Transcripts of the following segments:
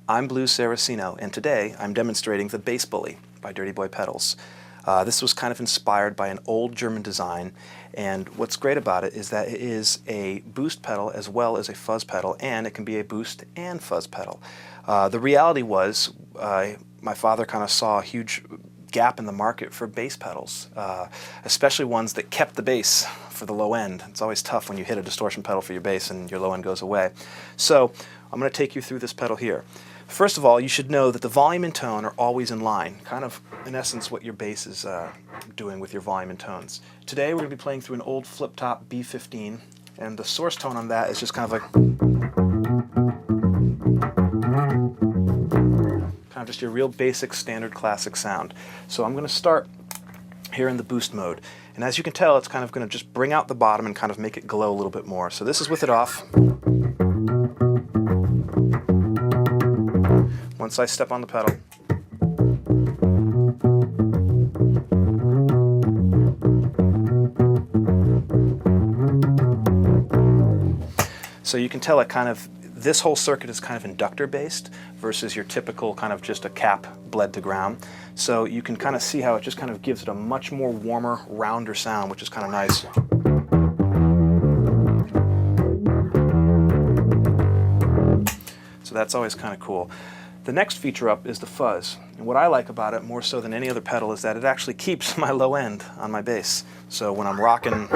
I'm Blue Saraceno, and today I'm demonstrating the Bass Bully by Dirty Boy Pedals. This was kind of inspired by an old German design, and what's great about it is that it is a boost pedal as well as a fuzz pedal, and it can be a boost and fuzz pedal. The reality was my father kind of saw a huge gap in the market for bass pedals, especially ones that kept the bass for the low end. It's always tough when you hit a distortion pedal for your bass and your low end goes away. So I'm going to take you through this pedal here. First of all, you should know that the volume and tone are always in line, kind of in essence what your bass is doing with your volume and tones. Today we're going to be playing through an old flip-top B15, and the source tone on that is just kind of like just your real basic standard classic sound. So I'm going to start here in the boost mode, and as you can tell, it's kind of going to just bring out the bottom and kind of make it glow a little bit more. So this is with it off. Once I step on the pedal, so you can tell it kind of, this whole circuit is kind of inductor based versus your typical kind of just a cap bled to ground. So you can kind of see how it just kind of gives it a much more warmer, rounder sound, which is kind of nice. So that's always kind of cool. The next feature up is the fuzz. And what I like about it more so than any other pedal is that it actually keeps my low end on my bass. So when I'm rocking,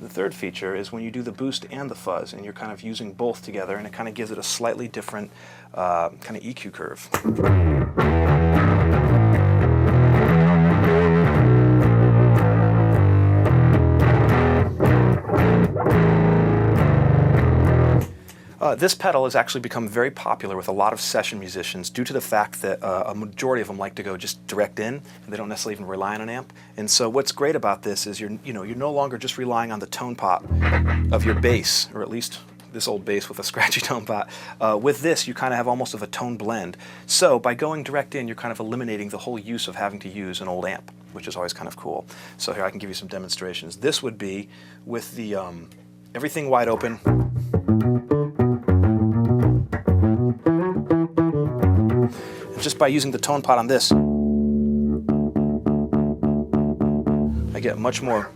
third feature is when you do the boost and the fuzz, and you're kind of using both together, and it kind of gives it a slightly different kind of EQ curve. This pedal has actually become very popular with a lot of session musicians due to the fact that a majority of them like to go just direct in, and they don't necessarily even rely on an amp. And so what's great about this is you're no longer just relying on the tone pot of your bass, or at least this old bass with a scratchy tone pot. With this, you kind of have almost of a tone blend. So by going direct in, you're kind of eliminating the whole use of having to use an old amp, which is always kind of cool. So here I can give you some demonstrations. This would be with the everything wide open. Just by using the tone pot on this, I get much more.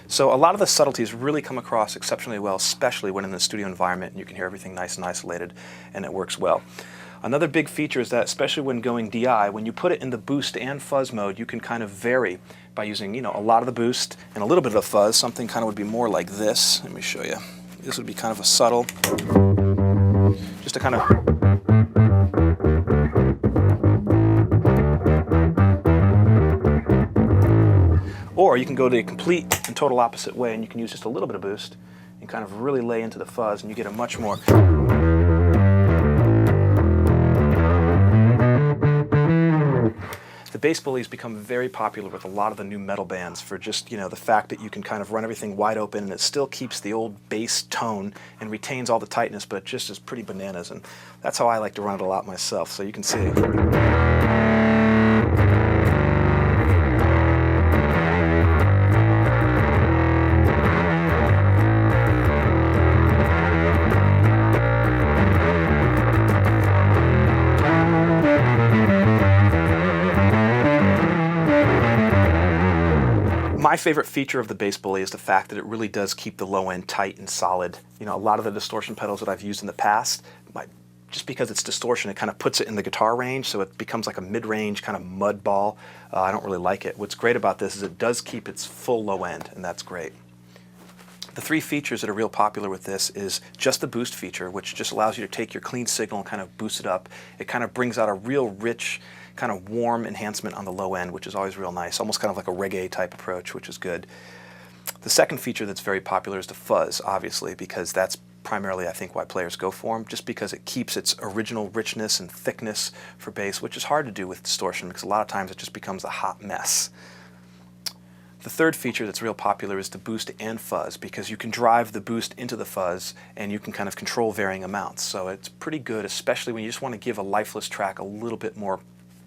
So a lot of the subtleties really come across exceptionally well, especially when in the studio environment and you can hear everything nice and isolated and it works well. Another big feature is that, especially when going DI, when you put it in the boost and fuzz mode, you can kind of vary by using, a lot of the boost and a little bit of the fuzz. Something kind of would be more like this. Let me show you. This would be kind of a subtle, just to kind of. Or you can go the complete and total opposite way, and you can use just a little bit of boost and kind of really lay into the fuzz, and you get a much more. The Bass Bully has become very popular with a lot of the new metal bands for just, the fact that you can kind of run everything wide open and it still keeps the old bass tone and retains all the tightness, but just is pretty bananas. And that's how I like to run it a lot myself, so you can see. My favorite feature of the Bass Bully is the fact that it really does keep the low end tight and solid. A lot of the distortion pedals that I've used in the past, just because it's distortion, it kind of puts it in the guitar range, so it becomes like a mid-range kind of mud ball. I don't really like it. What's great about this is it does keep its full low end, and that's great. The three features that are real popular with this is just the boost feature, which just allows you to take your clean signal and kind of boost it up. It kind of brings out a real rich, kind of warm enhancement on the low end, which is always real nice, almost kind of like a reggae type approach, which is good. The second feature that's very popular is the fuzz, obviously, because that's primarily, I think, why players go for them, just because it keeps its original richness and thickness for bass, which is hard to do with distortion because a lot of times it just becomes a hot mess. The third feature that's real popular is the boost and fuzz, because you can drive the boost into the fuzz and you can kind of control varying amounts. So it's pretty good, especially when you just want to give a lifeless track a little bit more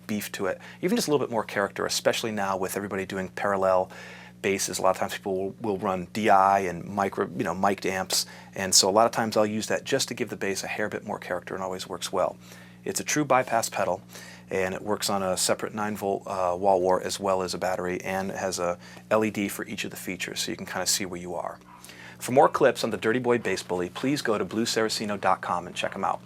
beef to it, even just a little bit more character, especially now with everybody doing parallel basses. A lot of times people will run DI and mic'd amps, and so a lot of times I'll use that just to give the bass a hair bit more character, and always works well. It's a true bypass pedal, and it works on a separate 9-volt wall wart as well as a battery, and it has a LED for each of the features, so you can kind of see where you are. For more clips on the Dirty Boy Bass Bully, please go to bluesaraceno.com and check them out.